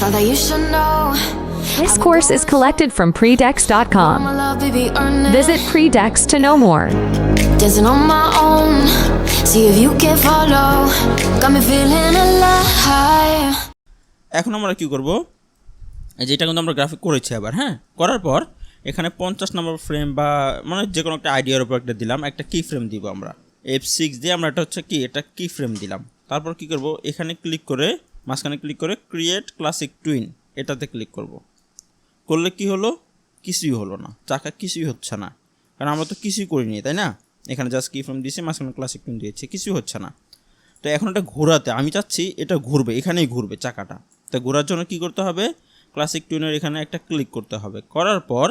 thought that you should know. This course is collected from My predex.com. love, baby, earn it. Visit Predex to know more. Dancing on my own. See if you can follow. Got me feeling alive. এখন আমরা কি করব, এই যে এটা কিন্তু আমরা graphic করেছি আবার, হ্যাঁ, করার পর এখানে 50 নম্বর ফ্রেম বা মানে যে কোনো একটা আইডিয়ার উপর একটা দিলাম, একটা কি ফ্রেম দিব আমরা F6 দিয়ে আমরা, এটা হচ্ছে কি, এটা কি ফ্রেম দিলাম। তারপর কি করব, এখানে ক্লিক করে মাঝখানে ক্লিক করে ক্রিয়েট ক্লাসিক টুইন এটাতে ক্লিক করব। করলে কি হলো, কিছুই হলো না, চাকা কিছুই হচ্ছে না, কারণ আমরা তো কিছুই করিনি, তাই না। এখানে জাস্ট কি ফ্রেম দিয়েছি, মাঝখানে ক্লাসিক টুইন দিয়েছি, কিছুই হচ্ছে না। তো এখন এটা ঘোরাতে আমি চাচ্ছি এটা ঘুরবে, এখানেই ঘুরবে চাকাটা। তো ঘোরার জন্য কি করতে হবে, ক্লাসিক টুইনের এখানে একটা ক্লিক করতে হবে। করার পর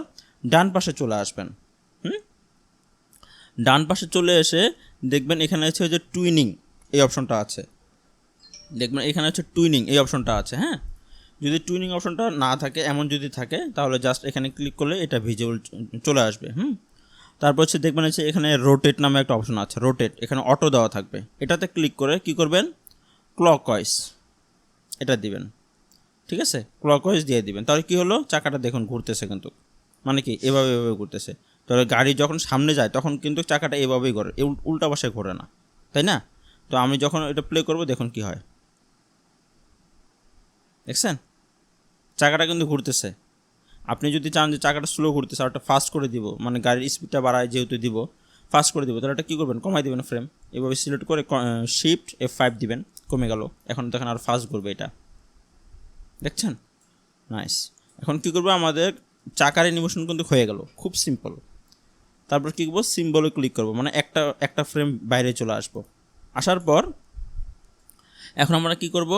ডান পাশে চলে আসবেন। ডান পাশে চলে এসে দেখবেন এখানে আছে যে টুইনিং এই অপশনটা আছে, দেখবেন এখানে হচ্ছে টুইনিং এই অপশনটা আছে। হ্যাঁ, যদি টুইনিং অপশনটা না থাকে, এমন যদি থাকে, তাহলে জাস্ট এখানে ক্লিক করলে এটা ভিজুয়াল চলে আসবে। তারপর হচ্ছে দেখবেন হচ্ছে এখানে রোটেট নামে একটা অপশন আছে, রোটেট, এখানে অটো দেওয়া থাকবে, এটাতে ক্লিক করে কি করবেন, ক্লকওয়াইজ এটা দিবেন। ঠিক আছে, ক্লকওয়াইজ দিয়ে দিবেন। তাহলে কি হলো, চাকাটা দেখুন ঘুরতেছে, কিন্তু মানে কি এভাবে এভাবে ঘুরতেছে। তাহলে গাড়ি যখন সামনে যায় তখন কিন্তু চাকাটা এভাবেই ঘোরে, উল্টা পাশে ঘোরে না, তাই না। তো আমি যখন এটা প্লে করব দেখুন কি হয়, দেখছেন চাকাটা কিন্তু ঘুরতেছে। আপনি যদি চান যে চাকাটা স্লো ঘুরতেছে আর একটা ফাস্ট করে দিব, মানে গাড়ির স্পিডটা বাড়ায় যেহেতু দিব, ফাস্ট করে দিব, তাহলে এটা কী করবেন, কমাই দেবেন ফ্রেম, এভাবে সিলেক্ট করে শিফট F5 দিবেন, কমে গেল। এখন দেখেন আর ফাস্ট ঘুরবে এটা, দেখছেন, নাইস। এখন কী করবো, আমাদের চাকার অ্যানিমেশন কিন্তু হয়ে গেল, খুব সিম্পল। তারপর কী করবো, সিম্বলে ক্লিক করবো, মানে একটা ফ্রেম বাইরে চলে আসবো। আসার পর এখন আমরা কি করব,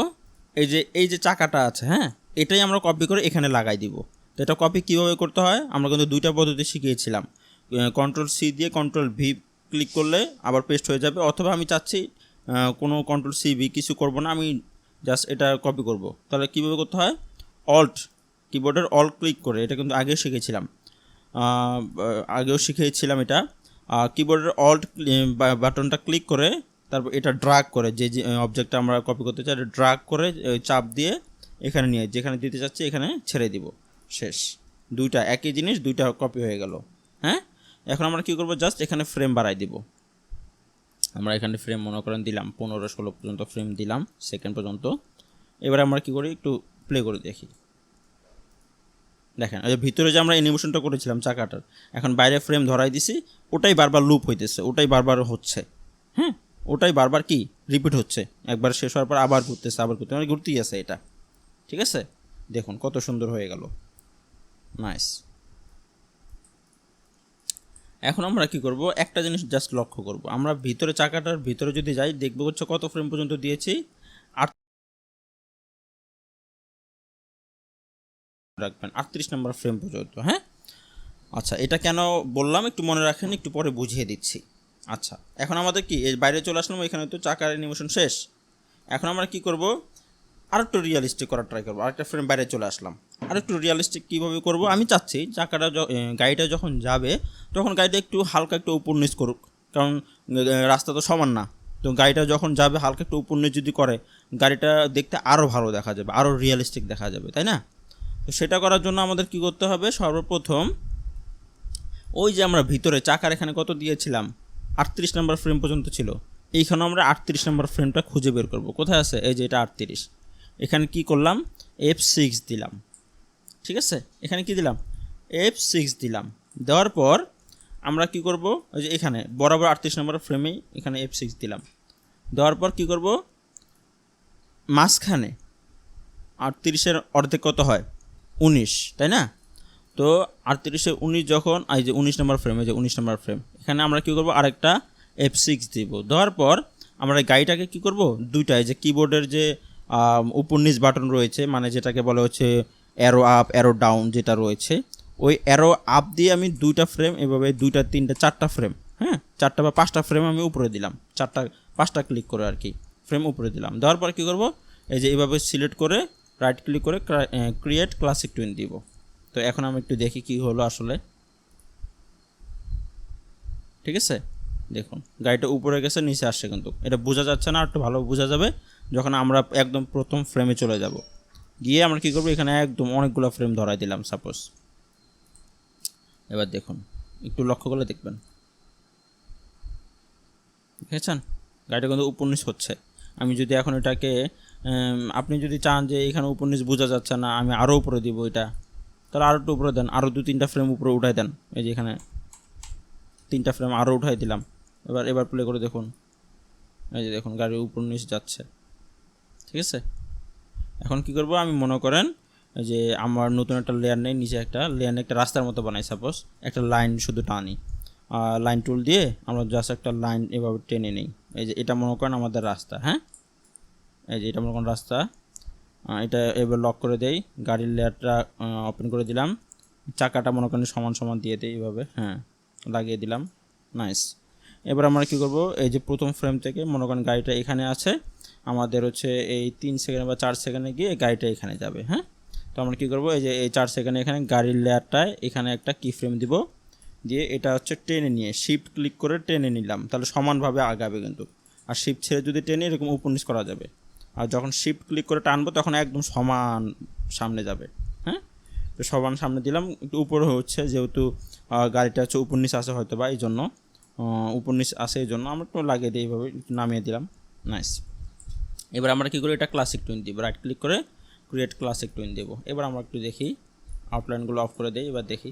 এই যে চাকাটা আছে, হ্যাঁ, এটাই আমরা কপি করে এখানে লাগাই দিব। তো এটা কপি কীভাবে করতে হয়, আমরা কিন্তু দুইটা পদ্ধতি শিখিয়েছিলাম। Ctrl+C দিয়ে Ctrl+V ক্লিক করলে আবার পেস্ট হয়ে যাবে, অথবা আমি চাচ্ছি কোনো Ctrl+C+V কিছু করব না, আমি জাস্ট এটা কপি করব। তাহলে কীভাবে করতে হয়, অল্ট, কিবোর্ডের অল্ট ক্লিক করে, এটা কিন্তু আগেও শিখেছিলাম, এটা কিবোর্ডের অল্ট বাটনটা ক্লিক করে তারপর এটা ড্রাগ করে, যে অবজেক্টটা আমরা কপি করতে চাই এটা ড্রাগ করে চাপ দিয়ে এখানে নিয়ে যেখানে দিতে চাচ্ছি এখানে ছেড়ে দিব, শেষ। দুইটা একই জিনিস, দুইটা কপি হয়ে গেল। হ্যাঁ, এখন আমরা কী করবো, জাস্ট এখানে ফ্রেম বাড়াই দিব। আমরা এখানে ফ্রেম মনে করেন দিলাম 15-16 পর্যন্ত ফ্রেম দিলাম, সেকেন্ড পর্যন্ত। এবারে আমরা কী করি, একটু প্লে করে দেখি। দেখেন, ওই যে ভিতরে যে আমরা অ্যানিমেশনটা করেছিলাম চাকাটার, এখন বাইরে ফ্রেম ধরাই দিছি, ওটাই বারবার লুপ হইতেছে, ওটাই বারবার হচ্ছে। হ্যাঁ, ওটাই বারবার কি রিপিট হচ্ছে, একবার শেষ হওয়ার পর আবার ঘুরতেছে, আবার ঘুরতে, মানে ঘুরতেই আছে এটা। ঠিক আছে, দেখুন কত সুন্দর হয়ে গেল, নাইস। এখন আমরা কি করব, একটা জিনিস জাস্ট লক্ষ্য করব, আমরা ভিতরে চাকাটার ভিতরে যদি যাই দেখবো হচ্ছে কত ফ্রেম পর্যন্ত দিয়েছি, রাখবেন 38 নম্বর ফ্রেম পর্যন্ত। হ্যাঁ, আচ্ছা, এটা কেন বললাম একটু মনে রাখেন, একটু পরে বুঝিয়ে দিচ্ছি। আচ্ছা, এখন আমাদের কি, এই বাইরে চলে আসলাম, এখানে তো চাকার অ্যানিমেশন শেষ। এখন আমরা কি করব, আরেকটু রিয়েলিস্টিক করার ট্রাই করবো, আরেকটা ফ্রেম বাইরে চলে আসলাম, আরেকটু রিয়েলিস্টিক কীভাবে করব, আমি চাচ্ছি চাকাটা গাড়িটা যখন যাবে তখন গাড়িটা একটু হালকা একটু উপর নিচ করুক, কারণ রাস্তা তো সমান না। তো গাড়িটা যখন যাবে হালকা একটু উপর নিচ যদি করে, গাড়িটা দেখতে আরও ভালো দেখা যাবে, আরও রিয়েলিস্টিক দেখা যাবে, তাই না। তো সেটা করার জন্য আমাদের কি করতে হবে, সর্বপ্রথম ওই যে আমরা ভিতরে চাকার এখানে কত দিয়েছিলাম, 38 নম্বর ফ্রেম পর্যন্ত ছিল, এইখানে আমরা 38 নম্বর ফ্রেমটা খুঁজে বের করব, কোথায় আছে, এই যে এটা 38, এখানে কি করলাম, F6 দিলাম। ঠিক আছে, এখানে কি দিলাম, F6 দিলাম। দেওয়ার পর আমরা কি করব, ওই যে এখানে বরাবর 38 নম্বর ফ্রেমেই এখানে F6 দিলাম। দেওয়ার পর কি করব, মাঝখানে 38-এর অর্ধেক কত হয়, 19, তাই না। তো 38-19 যখন, এই যে 19 নম্বর ফ্রেম, এই যে 19 নম্বর ফ্রেম, এখানে আমরা কী করব, আরেকটা F6 দিব। দেওয়ার পর আমরা গাড়িটাকে কী করব, দুইটা এই যে কিবোর্ডের যে উপর নিচ বাটন রয়েছে, মানে যেটাকে বলা হচ্ছে অ্যারো আপ অ্যারো ডাউন যেটা রয়েছে, ওই অ্যারো আপ দিয়ে আমি দুইটা ফ্রেম এভাবে 2টা 3টা 4টা ফ্রেম, হ্যাঁ 4টা বা 5টা ফ্রেম আমি উপরে দিলাম, 4টা 5টা ক্লিক করে আর কি ফ্রেম উপরে দিলাম। দেওয়ার পর কী করব, এই যে এইভাবে সিলেক্ট করে রাইট ক্লিক করে ক্রিয়েট ক্লাসিক টুইন দিব। তো এখন আমি একটু দেখি কি হলো আসলে। ঠিক আছে, দেখুন গাড়িটা উপরে গেছে, নিচে আসছে, কিন্তু এটা বোঝা যাচ্ছে না, একটু ভালো বোঝা যাবে যখন আমরা একদম প্রথম ফ্রেমে চলে যাব। গিয়ে আমরা কী করবো, এখানে একদম অনেকগুলো ফ্রেম ধরাই দিলাম সাপোজ। এবার দেখুন, একটু লক্ষ্য করলে দেখবেন, দেখেছেন গাড়িটা কিন্তু উপর নিচ হচ্ছে। আমি যদি এখন এটাকে আপনি যদি চান যে এখানে উপর নিচ বোঝা যাচ্ছে না, আমি আরও উপরে দিব এটা, তাহলে আরও একটু উপরে দেন, আরও 2-3টা ফ্রেম উপরে উঠাই দেন। এই যে এখানে 3টা ফ্রেম আরও উঠাই দিলাম। এবার প্লে করে দেখুন, এই যে দেখুন গাড়ির উপর নিচ যাচ্ছে, ঠিক আছে। এখন কি করব, আমি মনে করেন যে আমার নতুন একটা লেয়ার নেই, নিচে একটা লেয়ার একটা রাস্তার মতো বানাই, সাপোজ একটা লাইন শুধু টানি, লাইন টুল দিয়ে আমরা জাস্ট একটা লাইন এভাবে টেনে নিই। এই যে এটা মনে করেন আমাদের রাস্তা, হ্যাঁ, এই যে এটা মনে করেন রাস্তা। এটা এবার লক করে দেই, গাড়ির লেয়ারটা ওপেন করে দিলাম, চাকাটা মনে করেন সমান সমান দিয়ে দিই এইভাবে, হ্যাঁ লাগিয়ে দিলাম, নাইস। এবার আমরা কী করব, এই যে প্রথম ফ্রেম থেকে মনে করেন গাড়িটা এখানে আছে, আমাদের হচ্ছে এই 3 সেকেন্ড বা 4 সেকেন্ডে গিয়ে গাড়িটা এখানে যাবে, হ্যাঁ। তো আমরা কী করবো, এই যে এই 4 সেকেন্ডে এখানে গাড়ির লেয়ারটায় এখানে একটা কি ফ্রেম দিব, দিয়ে এটা হচ্ছে টেনে নিয়ে শিফট ক্লিক করে টেনে নিলাম, তাহলে সমানভাবে আগাবে কিন্তু। আর শিফট ছেড়ে যদি টেনে এরকম উপর নিচ করা যাবে, আর যখন শিফট ক্লিক করে টানবো তখন একদম সমান সামনে যাবে, হ্যাঁ। তো সমান সামনে দিলাম, একটু উপরে হচ্ছে যেহেতু গাড়িটা হচ্ছে উপর নিচ আসে হয়তো বা এই জন্য, উপর নিচ আসে এই জন্য আমরা একটু লাগিয়ে দিই এইভাবে, একটু নামিয়ে দিলাম, নাইস। এবার আমরা কী করি, এটা ক্লাসিক টুইন দিব, রাইট ক্লিক করে ক্রিয়েট ক্লাসিক টুইন দেব। এবার আমরা একটু দেখি, আউটলাইনগুলো অফ করে দিই, এবার দেখি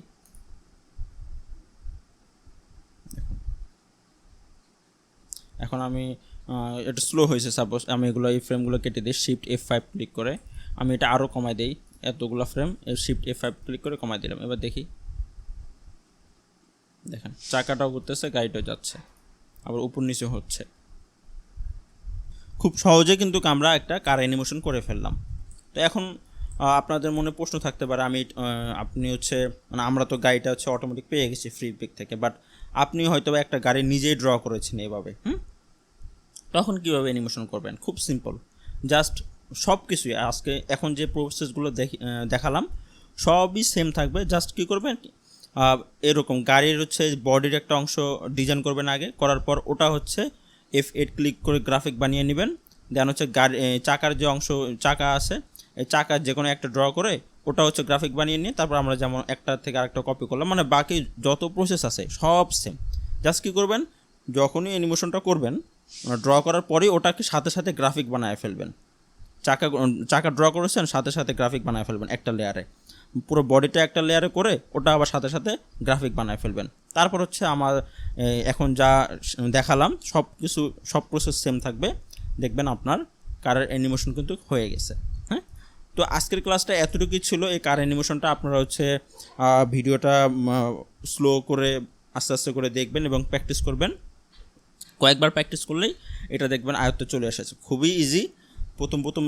এখন আমি এটা স্লো হয়েছে, সাপোজ আমি এগুলো এই ফ্রেমগুলো কেটে দিই, শিফট F5 ক্লিক করে আমি এটা আরও কমাই দিই, এতগুলো ফ্রেম শিফট F5 ক্লিক করে কমাই দিলাম। এবার দেখি, দেখেন চাকাটাও ঘুরতেছে, গাড়িটাও যাচ্ছে, আবার উপর নিচে হচ্ছে। খুব সহজে কিন্তু আমরা একটা কার অ্যানিমেশন করে ফেললাম। তো এখন আপনাদের মনে প্রশ্ন থাকতে পারে, আপনি হচ্ছে মানে আমরা তো গাড়িটা হচ্ছে অটোমেটিক পেয়ে গেছি ফ্রি পিক থেকে, বাট আপনি হয়তো একটা গাড়ি নিজেই ড্র করেছেন এভাবে, তখন কীভাবে অ্যানিমেশন করবেন? খুব সিম্পল, জাস্ট সব কিছুই আজকে এখন যে প্রসেসগুলো দেখালাম সবই সেম থাকবে। জাস্ট কী করবেন, এরকম গাড়ির হচ্ছে বডির একটা অংশ ডিজাইন করবেন আগে, করার পর ওটা হচ্ছে F8 ক্লিক করে গ্রাফিক বানিয়ে নেবেন। দেন হচ্ছে গাড়ি চাকার যে অংশ চাকা আছে, এই চাকার যে কোনো একটা ড্র করে ওটা হচ্ছে গ্রাফিক বানিয়ে নিয়ে তারপর আমরা যেমন একটা থেকে আরেকটা কপি করলাম, মানে বাকি যত প্রসেস আছে সব সেম। জাস্ট কী করবেন, যখনই অ্যানিমেশনটা করবেন ড্র করার পরেই ওটাকে সাথে সাথে গ্রাফিক বানায় ফেলবেন। চাকা ড্র করেছেন, সাথে সাথে গ্রাফিক বানায় ফেলবেন একটা লেয়ারে, পুরো বডিটা একটা লেয়ারে করে ওটা আবার সাথে সাথে গ্রাফিক বানায় ফেলবেন। তারপর হচ্ছে আমার এখন যা দেখালাম সব প্রসেস সেম থাকবে, দেখবেন আপনার কারের অ্যানিমেশন কিন্তু হয়ে গেছে, হ্যাঁ। তো আজকের ক্লাসটা এতটুকুই ছিল। এই কার অ্যানিমেশনটা আপনারা হচ্ছে ভিডিওটা স্লো করে আস্তে আস্তে করে দেখবেন এবং প্র্যাকটিস করবেন। কয়েকবার প্র্যাকটিস করলেই এটা দেখবেন আয়ত্তে চলে এসেছে, খুবই ইজি। প্রথম